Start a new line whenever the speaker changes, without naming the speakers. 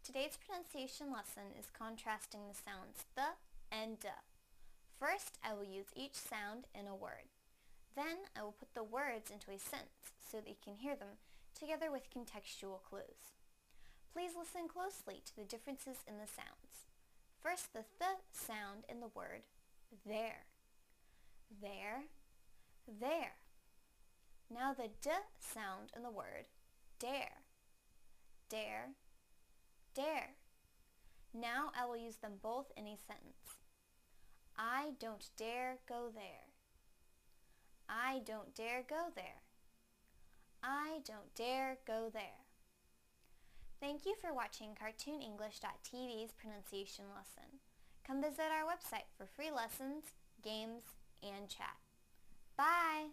Today's pronunciation lesson is contrasting the sounds th and d. First, I will use each sound in a word. Then, I will put the words into a sentence so that you can hear them together with contextual clues. Please listen closely to the differences in the sounds. First, the th sound in the word there. There, there. Now the d sound in the word dare. Dare, dare. Now I will use them both in a sentence. I don't dare go there. I don't dare go there. I don't dare go there. Thank you for watching CartoonEnglish.tv's pronunciation lesson. Come visit our website for free lessons, games, and chat. Bye!